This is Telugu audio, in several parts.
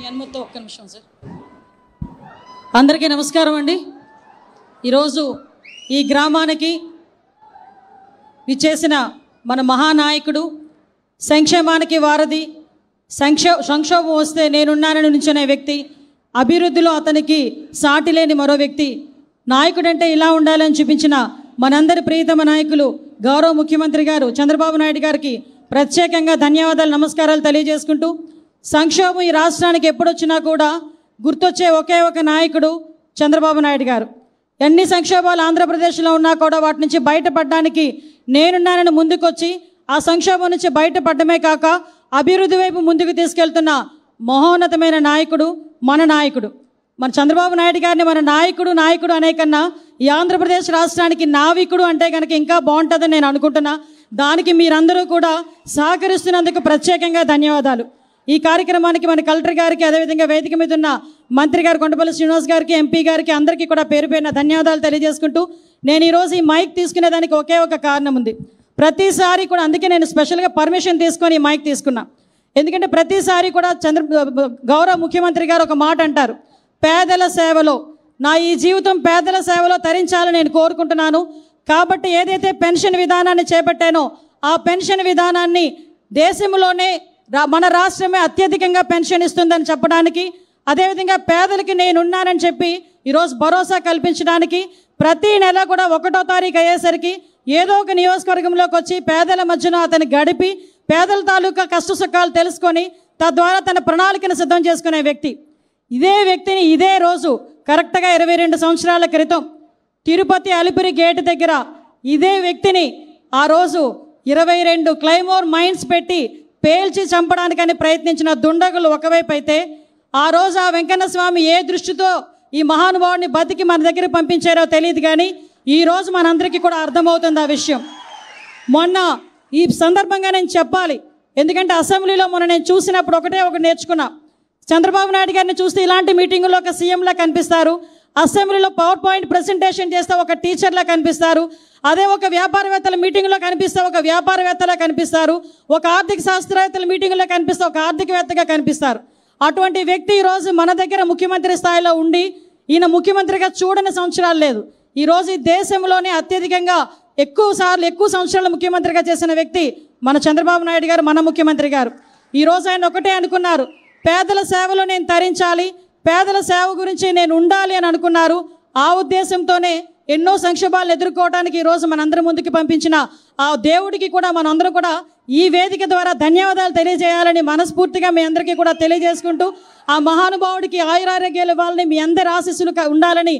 హనుమతో ఒక్క నిమిషం సార్. అందరికీ నమస్కారం అండి. ఈరోజు ఈ గ్రామానికి విచ్చేసిన మన మహానాయకుడు, సంక్షేమానికి వారధి, సంక్షోభం వస్తే నేనున్నానని నిల్చునే వ్యక్తి, అభివృద్ధిలో అతనికి సాటి లేని మరో వ్యక్తి, నాయకుడంటే ఇలా ఉండాలని చూపించిన మనందరి ప్రియతమ నాయకులు గౌరవ ముఖ్యమంత్రి గారు చంద్రబాబు నాయుడు గారికి ప్రత్యేకంగా ధన్యవాదాలు, నమస్కారాలు తెలియజేసుకుంటూ, సంక్షోభం ఈ రాష్ట్రానికి ఎప్పుడొచ్చినా కూడా గుర్తొచ్చే ఒకే ఒక నాయకుడు చంద్రబాబు నాయుడు గారు. ఎన్ని సంక్షోభాలు ఆంధ్రప్రదేశ్లో ఉన్నా కూడా వాటి నుంచి బయటపడడానికి నేనున్నానని ముందుకొచ్చి ఆ సంక్షోభం నుంచి బయటపడమే కాక అభివృద్ధి వైపు ముందుకు తీసుకెళ్తున్న మహోన్నతమైన నాయకుడు మన నాయకుడు. మన చంద్రబాబు నాయుడు గారిని మన నాయకుడు అనే కన్నా ఈ ఆంధ్రప్రదేశ్ రాష్ట్రానికి నావికుడు అంటే కనుక ఇంకా బాగుంటుందని నేను అనుకుంటున్నా. దానికి మీరందరూ కూడా సహకరిస్తున్నందుకు ప్రత్యేకంగా ధన్యవాదాలు. ఈ కార్యక్రమానికి మన కలెక్టర్ గారికి, అదేవిధంగా వేదిక మీద ఉన్న మంత్రి గారు కొండపల్లి శ్రీనివాస్ గారికి, ఎంపీ గారికి, అందరికీ కూడా పేరు పేరున ధన్యవాదాలు తెలియజేసుకుంటూ, నేను ఈరోజు ఈ మైక్ తీసుకునేదానికి ఒకే ఒక కారణం ఉంది. ప్రతిసారి కూడా అందుకే నేను స్పెషల్గా పర్మిషన్ తీసుకొని ఈ మైక్ తీసుకున్నా. ఎందుకంటే ప్రతిసారి కూడా గౌరవ ముఖ్యమంత్రి గారు ఒక మాట అంటారు, పేదల సేవలో నా ఈ జీవితం పేదల సేవలో తరించాలని నేను కోరుకుంటున్నాను. కాబట్టి ఏదైతే పెన్షన్ విధానాన్ని చేపట్టానో ఆ పెన్షన్ విధానాన్ని దేశంలోనే మన రాష్ట్రమే అత్యధికంగా పెన్షన్ ఇస్తుందని చెప్పడానికి, అదేవిధంగా పేదలకి నేనున్నానని చెప్పి ఈరోజు భరోసా కల్పించడానికి, ప్రతి నెల కూడా 1వ తారీఖు అయ్యేసరికి ఏదో ఒక నియోజకవర్గంలోకి వచ్చి పేదల మధ్యన అతను గడిపి పేదల తాలూకా కష్ట సుఖాలు తెలుసుకొని తద్వారా తన ప్రణాళికను సిద్ధం చేసుకునే వ్యక్తి. ఇదే వ్యక్తిని ఇదే రోజు కరెక్ట్గా 22 సంవత్సరాల క్రితం తిరుపతి అలిపిరి గేటు దగ్గర ఇదే వ్యక్తిని ఆ రోజు 22 క్లైమోర్ మైన్స్ పెట్టి పేల్చి చంపడానికని ప్రయత్నించిన దుండగులు ఒకవైపు అయితే, ఆ రోజు ఆ వెంకన్న స్వామి ఏ దృష్టితో ఈ మహానుభావుడిని బతికి మన దగ్గర పంపించారో తెలియదు, కానీ ఈరోజు మనందరికీ కూడా అర్థమవుతుంది ఆ విషయం. మొన్న ఈ సందర్భంగా నేను చెప్పాలి, ఎందుకంటే అసెంబ్లీలో మొన్న నేను చూసినప్పుడు ఒకటి నేర్చుకున్నా. చంద్రబాబు నాయుడు గారిని చూస్తే ఇలాంటి మీటింగుల్లో ఒక సీఎంలా కనిపిస్తారు, అసెంబ్లీలో పవర్ పాయింట్ ప్రెజెంటేషన్ చేస్తే ఒక టీచర్లా కనిపిస్తారు, అదే ఒక వ్యాపారవేత్తల మీటింగ్లో కనిపిస్తే ఒక వ్యాపారవేత్తలా కనిపిస్తారు, ఒక ఆర్థిక శాస్త్రవేత్తల మీటింగ్లో కనిపిస్తే ఒక ఆర్థికవేత్తగా కనిపిస్తారు. అటువంటి వ్యక్తి ఈరోజు మన దగ్గర ముఖ్యమంత్రి స్థాయిలో ఉండి, ఈయన ముఖ్యమంత్రిగా చూడని సంవత్సరాలు లేదు. ఈరోజు ఈ దేశంలోనే అత్యధికంగా ఎక్కువ సంవత్సరాలు ముఖ్యమంత్రిగా చేసిన వ్యక్తి మన చంద్రబాబు నాయుడు గారు, మన ముఖ్యమంత్రి గారు. ఈరోజు ఆయన ఒకటే అనుకున్నారు, పేదల సేవలో నేను తరించాలి, పేదల సేవ గురించి నేను ఉండాలి అని అనుకున్నారు. ఆ ఉద్దేశంతోనే ఎన్నో సంక్షోభాలను ఎదుర్కోవడానికి ఈరోజు మనందరి ముందుకు పంపించిన ఆ దేవుడికి కూడా మనందరం కూడా ఈ వేదిక ద్వారా ధన్యవాదాలు తెలియజేయాలని మనస్ఫూర్తిగా మీ అందరికీ కూడా తెలియజేసుకుంటూ, ఆ మహానుభావుడికి ఆయురారోగ్యాలు ఇవ్వాలని, మీ అందరి ఆశీస్సులు ఉండాలని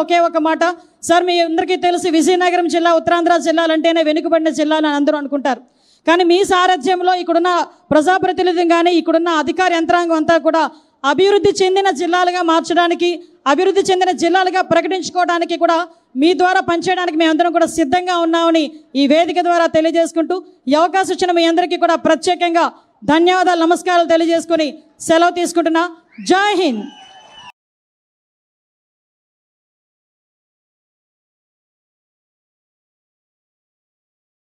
ఒకే ఒక మాట. సార్, మీ అందరికీ తెలుసు విజయనగరం జిల్లా ఉత్తరాంధ్ర జిల్లాలంటేనే వెనుకబడిన జిల్లాలు అని అందరూ అనుకుంటారు. కానీ మీ సారథ్యంలో ఇక్కడున్న ప్రజాప్రతినిధులు కానీ ఇక్కడున్న అధికార యంత్రాంగం అంతా కూడా అభివృద్ధి చెందిన జిల్లాలుగా మార్చడానికి, అభివృద్ధి చెందిన జిల్లాలుగా ప్రకటించుకోవడానికి కూడా మీ ద్వారా పనిచేయడానికి మేమందరం కూడా సిద్ధంగా ఉన్నామని ఈ వేదిక ద్వారా తెలియజేసుకుంటూ, ఈ అవకాశం ఇచ్చిన మీ అందరికీ కూడా ప్రత్యేకంగా ధన్యవాదాలు, నమస్కారాలు తెలియజేసుకుని సెలవు తీసుకుంటున్నా. జై హింద్.